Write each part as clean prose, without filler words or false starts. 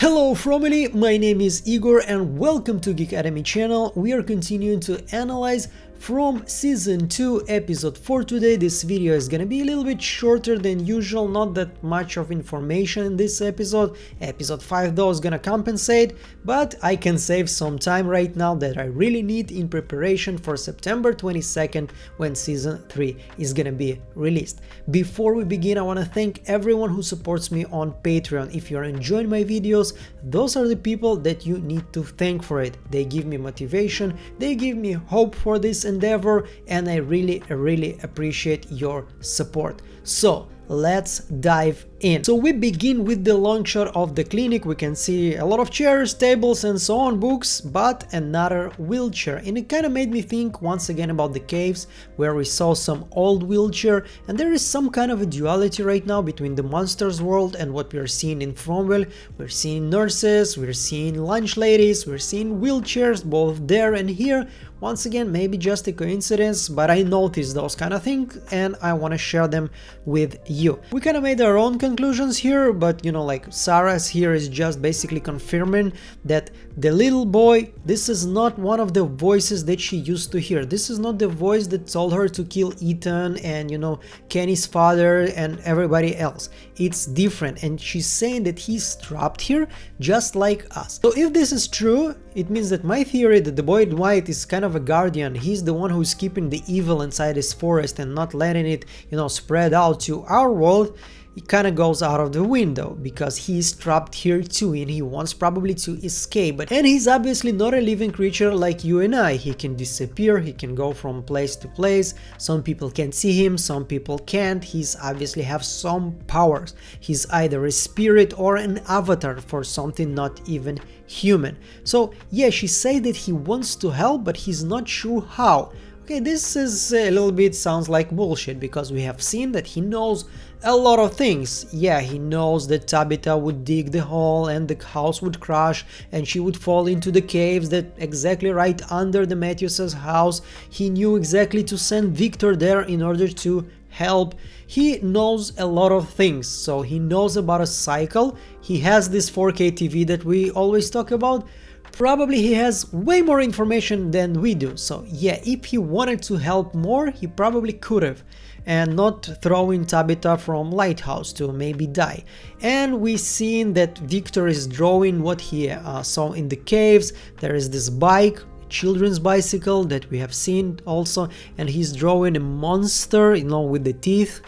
Hello family, my name is Igor and welcome to Geek Academy channel. We are continuing to analyze from season 2 episode 4 today. This video is gonna be a little bit shorter than usual, not that much of information in this episode. Episode 5 though is gonna compensate, but I can save some time right now that I really need in preparation for September 22nd when season 3 is gonna be released. Before we begin, I want to thank everyone who supports me on Patreon. If you're enjoying my videos, those are the people that you need to thank for it. They give me motivation, they give me hope for this endeavor, and I really appreciate your support. So let's dive in. So we begin with the long shot of the clinic. We can see a lot of chairs, tables and so on, books, but another wheelchair, and it kind of made me think once again about the caves where we saw some old wheelchair, and there is some kind of a duality right now between the monsters world and what we are seeing in Fromwell. We're seeing nurses, we're seeing lunch ladies, we're seeing wheelchairs both there and here. Once again, maybe just a coincidence, but I noticed those kind of things and I want to share them with you. We kind of made our own conclusions here, but you know, like Sarah's here is just basically confirming that the little boy, this is not one of the voices that she used to hear. This is not the voice that told her to kill Ethan and, you know, Kenny's father and everybody else. It's different, and she's saying that he's trapped here just like us. So if this is true, it means that my theory that the boy in white is kind of a guardian. He's the one who's keeping the evil inside his forest and not letting it, you know, spread out to our world. It kind of goes out of the window because he's trapped here too and he wants probably to escape. And he's obviously not a living creature like you and I. He can disappear, he can go from place to place. Some people can see him, some people can't. He's obviously have some powers. He's either a spirit or an avatar for something not even human. So yeah, she said that he wants to help, but he's not sure how. Okay, this is a little bit sounds like bullshit because we have seen that he knows a lot of things. Yeah, he knows that Tabitha would dig the hole and the house would crash and she would fall into the caves that exactly right under the Matthews's house. He knew exactly to send Victor there in order to help. He knows a lot of things, so he knows about a cycle. He has this 4K TV that we always talk about. Probably he has way more information than we do, so yeah, if he wanted to help more, he probably could have, and not throwing Tabitha from Lighthouse to maybe die. And we seen that Victor is drawing what he saw in the caves. There is this bike, children's bicycle that we have seen also, and he's drawing a monster, you know, with the teeth.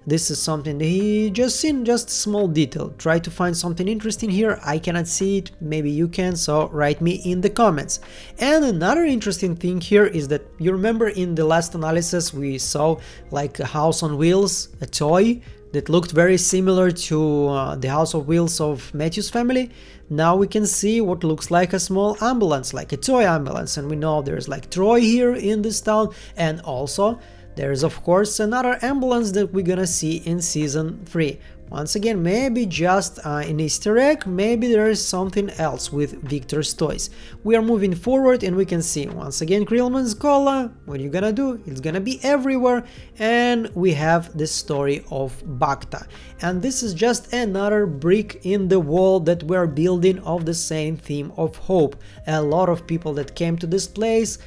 This is something that he just seen, just small detail. Try to find something interesting here. I cannot see it, maybe you can, so write me in the comments. And another interesting thing here is that you remember in the last analysis we saw like a house on wheels, a toy that looked very similar to the house of wheels of Matthew's family. Now we can see what looks like a small ambulance, like a toy ambulance, and we know there's like Troy here in this town, and also there's of course another ambulance that we're gonna see in season 3. Once again, maybe just an Easter egg, maybe there is something else with Victor's toys. We are moving forward and we can see once again Krillman's cola. What are you gonna do? It's gonna be everywhere. And we have the story of Bakta. And this is just another brick in the wall that we're building of the same theme of hope. A lot of people that came to this place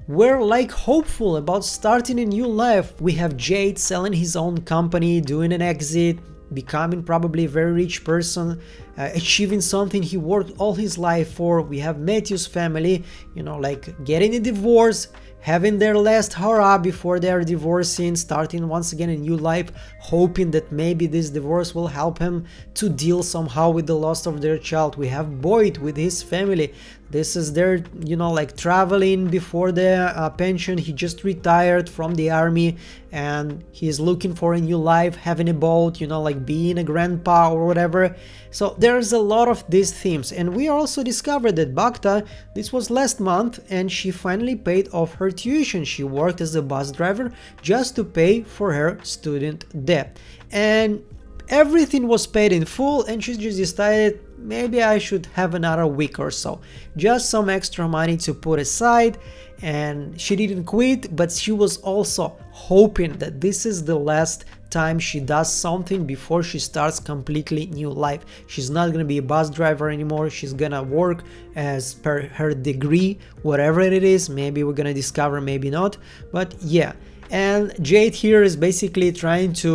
we're like hopeful about starting a new life. We have Jade selling his own company, doing an exit, becoming probably a very rich person, achieving something he worked all his life for. We have Matthew's family, you know, like getting a divorce, having their last hurrah before they are divorcing, starting once again a new life, hoping that maybe this divorce will help him to deal somehow with the loss of their child. We have Boyd with his family. This is their, you know, like traveling before the pension. He just retired from the army and he's looking for a new life, having a boat, you know, like being a grandpa or whatever. So there's a lot of these themes. And we also discovered that Bakta, this was last month, and she finally paid off her tuition. She worked as a bus driver just to pay for her student debt. And everything was paid in full, and she just decided maybe I should have another week or so, just some extra money to put aside. And she didn't quit, but she was also hoping that this is the last time she does something before she starts completely new life. She's not gonna be a bus driver anymore. She's gonna work as per her degree, whatever it is. Maybe we're gonna discover, maybe not, but yeah. And Jade here is basically trying to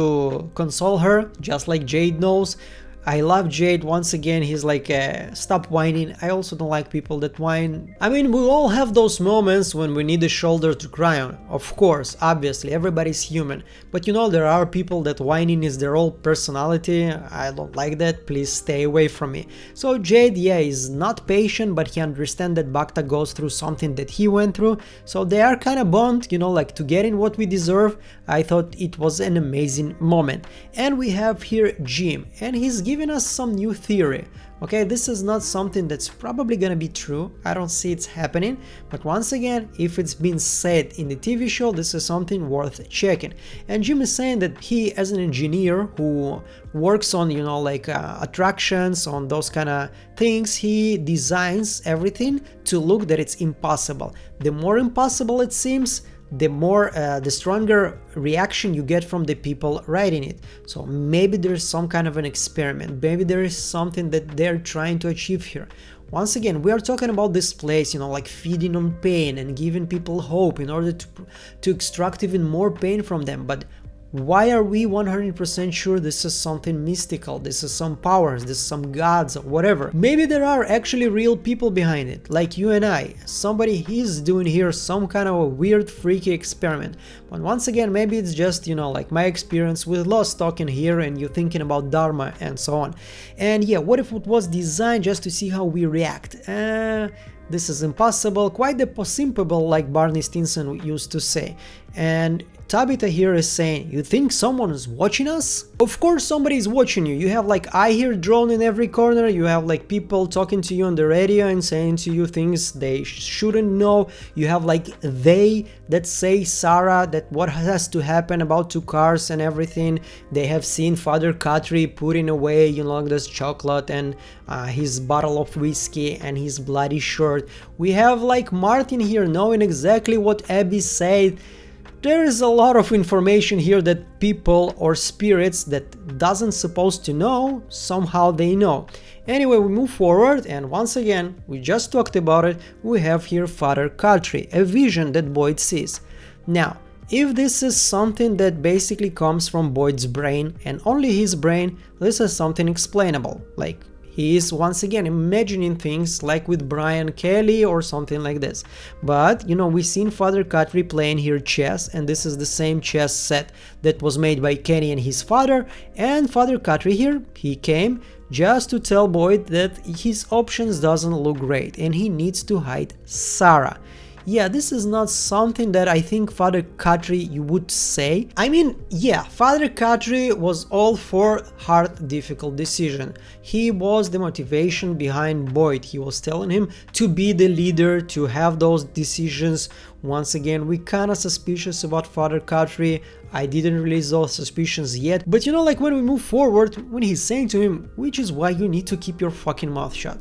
console her, just like Jade knows. I love Jade. Once again, he's like, stop whining. I also don't like people that whine. I mean, we all have those moments when we need a shoulder to cry on. Of course, obviously, everybody's human. But you know, there are people that whining is their whole personality. I don't like that. Please stay away from me. So Jade, yeah, is not patient, but he understands that Bakta goes through something that he went through. So they are kind of bond, you know, like to get in what we deserve. I thought it was an amazing moment. And we have here Jim, and he's giving us some new theory. Okay, this is not something that's probably gonna be true. I don't see it's happening, but once again, if it's been said in the TV show, this is something worth checking. And Jim is saying that he, as an engineer who works on, you know, like attractions, on those kind of things, he designs everything to look that it's impossible. The more impossible it seems, the stronger reaction you get from the people writing it. So maybe there's some kind of an experiment, maybe there is something that they're trying to achieve here. Once again, we are talking about this place, you know, like feeding on pain and giving people hope in order to extract even more pain from them. But why are we 100% sure this is something mystical, this is some powers, this is some gods or whatever? Maybe there are actually real people behind it, like you and I. Somebody is doing here some kind of a weird freaky experiment. But once again, maybe it's just, you know, like my experience with Lost talking here and you thinking about Dharma and so on. And yeah, what if it was designed just to see how we react? This is impossible, quite the possible, like Barney Stinson used to say. And Tabitha here is saying, you think someone is watching us? Of course somebody is watching you. You have like I hear drone in every corner, you have like people talking to you on the radio and saying to you things they shouldn't know. You have like they that say Sarah that what has to happen about 2 cars and everything. They have seen Father Khatri putting away, you know, this chocolate and his bottle of whiskey and his bloody shirt. We have like Martin here knowing exactly what Abby said. There is a lot of information here that people or spirits that doesn't supposed to know, somehow they know. Anyway, we move forward, and once again, we just talked about it, we have here Father Khatri, a vision that Boyd sees. Now, if this is something that basically comes from Boyd's brain, and only his brain, this is something explainable, like he is once again imagining things like with Brian Kelly or something like this. But, you know, we've seen Father Khatri playing here chess, and this is the same chess set that was made by Kenny and his father. And Father Khatri here, he came just to tell Boyd that his options doesn't look great and he needs to hide Sarah. Yeah, this is not something that I think Father Khatri you would say. I mean, yeah, Father Khatri was all for hard, difficult decision. He was the motivation behind Boyd. He was telling him to be the leader, to have those decisions. Once again, we kinda suspicious about Father Khatri. I didn't release those suspicions yet, but you know, like when we move forward, when he's saying to him, which is why you need to keep your fucking mouth shut.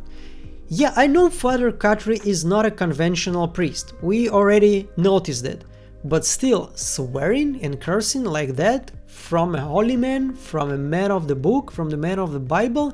Yeah, I know Father Khatri is not a conventional priest, we already noticed it, but still, swearing and cursing like that from a holy man, from a man of the book, from the man of the Bible,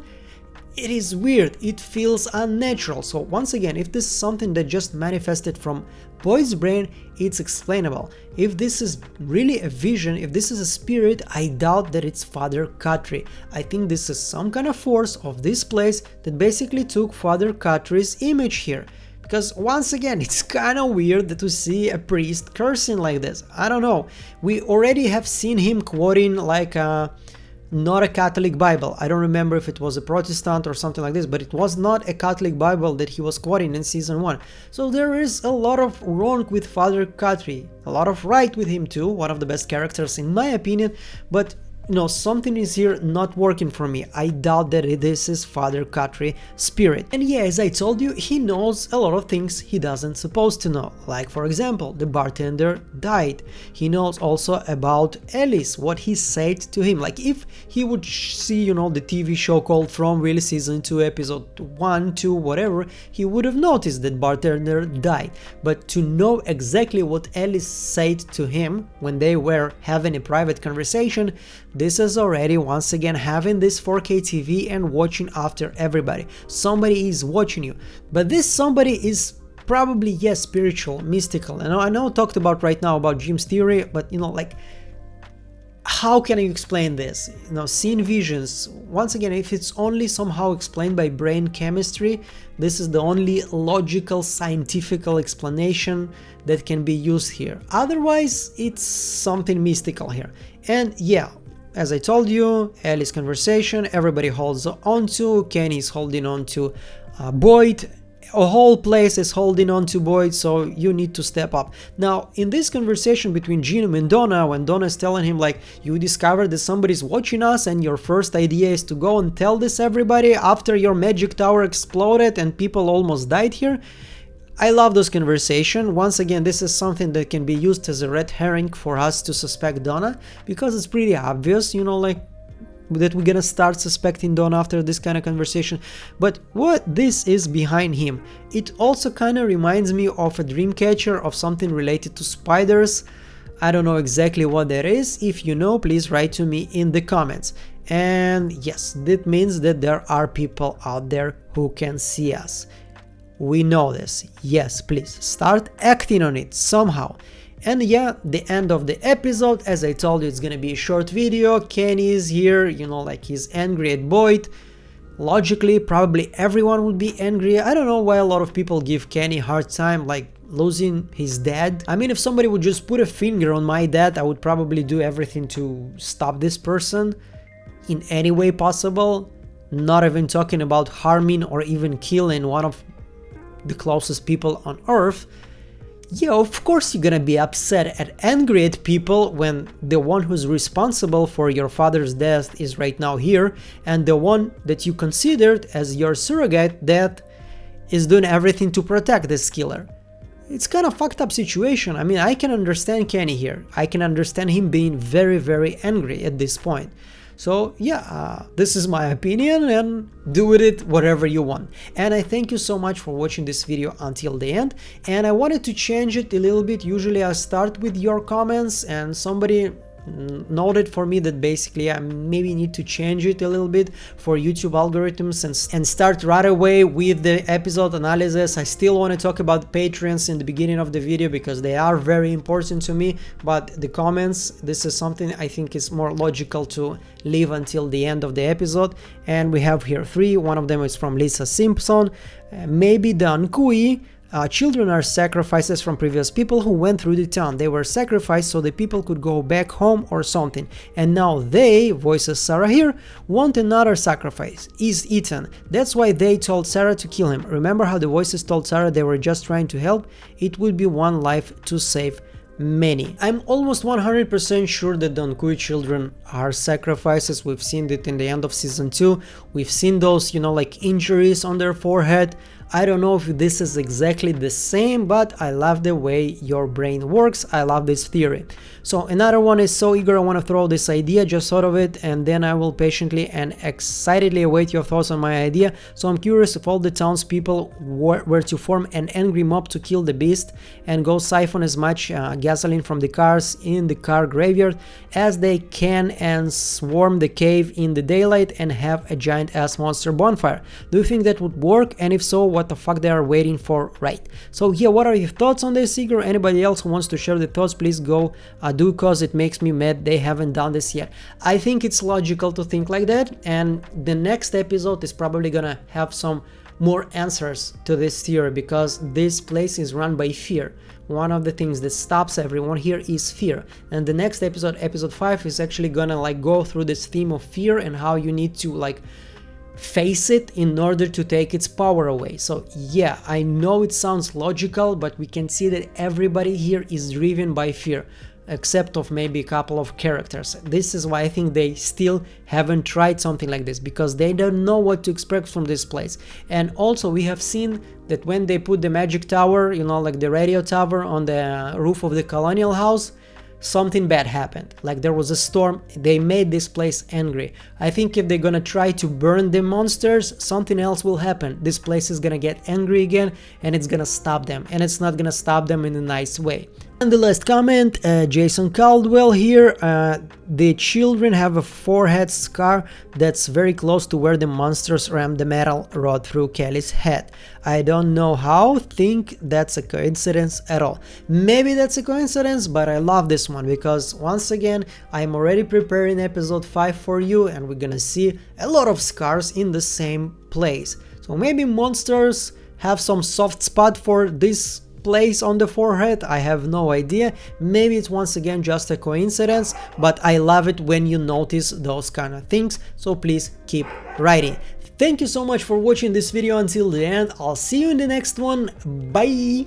it is weird, it feels unnatural. So once again, if this is something that just manifested from Boyd's brain, it's explainable. If this is really a vision, if this is a spirit, I doubt that it's Father Khatri. I think this is some kind of force of this place that basically took Father Khatri's image here. Because once again, it's kind of weird to see a priest cursing like this. I don't know. We already have seen him quoting like not a Catholic Bible. I don't remember if it was a Protestant or something like this, but it was not a Catholic Bible that he was quoting in season 1. So there is a lot of wrong with Father Khatri, a lot of right with him too, one of the best characters in my opinion, but you know, something is here not working for me. I doubt that this is Father Khatri spirit. And yeah, as I told you, he knows a lot of things he doesn't supposed to know. Like for example, the bartender died. He knows also about Ellis, what he said to him. Like if he would see, you know, the TV show called From Will season 2 episode 1, 2, whatever, he would have noticed that bartender died. But to know exactly what Ellis said to him when they were having a private conversation, this is already once again having this 4K TV and watching after everybody. Somebody is watching you, but this somebody is probably, yes, spiritual, mystical. And I know talked about right now about Jim's theory, but you know, like, how can you explain this? You know, seeing visions, once again, if it's only somehow explained by brain chemistry, this is the only logical, scientific explanation that can be used here. Otherwise, it's something mystical here. And yeah, as I told you, Ellie's conversation, everybody holds on to, Kenny's holding on to Boyd, a whole place is holding on to Boyd, so you need to step up. Now, in this conversation between Gino and Donna, when Donna is telling him like, you discovered that somebody's watching us and your first idea is to go and tell this everybody after your magic tower exploded and people almost died here. I love those conversations. Once again, this is something that can be used as a red herring for us to suspect Donna, because it's pretty obvious, you know, like, that we're gonna start suspecting Don after this kind of conversation. But what this is behind him, it also kind of reminds me of a dream catcher, of something related to spiders. I don't know exactly what that is. If you know, please write to me in the comments. And yes, that means that there are people out there who can see us. We know this. Yes, please start acting on it somehow. And yeah, the end of the episode, as I told you, it's gonna be a short video. Kenny is here, you know, like, he's angry at Boyd. Logically, probably everyone would be angry. I don't know why a lot of people give Kenny a hard time, like losing his dad. I mean, if somebody would just put a finger on my dad, I would probably do everything to stop this person in any way possible. Not even talking about harming or even killing one of the closest people on earth. Yeah, of course you're gonna be upset and angry at people when the one who's responsible for your father's death is right now here, and the one that you considered as your surrogate dad is doing everything to protect this killer. It's kind of fucked up situation. I mean, I can understand Kenny here. I can understand him being very, very angry at this point. So yeah, this is my opinion, and do with it whatever you want. And I thank you so much for watching this video until the end. And I wanted to change it a little bit. Usually I start with your comments, and somebody noted for me that basically I maybe need to change it a little bit for YouTube algorithms and start right away with the episode analysis. I still want to talk about Patreons in the beginning of the video because they are very important to me, but the comments, this is something I think is more logical to leave until the end of the episode. And we have here 3. One of them is from Lisa Simpson. Maybe the Ankui. Children are sacrifices from previous people who went through the town. They were sacrificed so the people could go back home or something. And now they, voices Sarah here, want another sacrifice. Is Ethan. That's why they told Sarah to kill him. Remember how the voices told Sarah they were just trying to help? It would be one life to save many. I'm almost 100% sure that the Ankui children are sacrifices. We've seen it in the end of season 2. We've seen those, you know, like injuries on their forehead. I don't know if this is exactly the same, but I love the way your brain works. I love this theory. So another one is so eager, I want to throw this idea, just thought of it, and then I will patiently and excitedly await your thoughts on my idea. So I'm curious if all the townspeople were to form an angry mob to kill the beast and go siphon as much gasoline from the cars in the car graveyard as they can and swarm the cave in the daylight and have a giant ass monster bonfire. Do you think that would work? And if so, what the fuck they are waiting for, right? So yeah, what are your thoughts on this, Igor? Anybody else who wants to share the thoughts, please go do, cause it makes me mad they haven't done this yet. I think it's logical to think like that, and the next episode is probably gonna have some more answers to this theory, because this place is run by fear. One of the things that stops everyone here is fear, and the next episode, episode 5, is actually gonna like go through this theme of fear and how you need to like face it in order to take its power away. So yeah, I know it sounds logical, but we can see that everybody here is driven by fear, except of maybe a couple of characters. This is why I think they still haven't tried something like this, because they don't know what to expect from this place. And also we have seen that when they put the magic tower, you know, like the radio tower on the roof of the colonial house, something bad happened. Like there was a storm, they made this place angry. I think if they're gonna try to burn the monsters, something else will happen. This place is gonna get angry again and it's gonna stop them, and it's not gonna stop them in a nice way. And the last comment, Jason Caldwell here, the children have a forehead scar that's very close to where the monsters rammed the metal rod through Kelly's head. I don't know how, think that's a coincidence at all. Maybe that's a coincidence, but I love this one because once again, I'm already preparing episode 5 for you and we're gonna see a lot of scars in the same place. So maybe monsters have some soft spot for this place on the forehead, I have no idea. Maybe it's once again just a coincidence, but I love it when you notice those kind of things, so please keep writing. Thank you so much for watching this video until the end. I'll see you in the next one. Bye!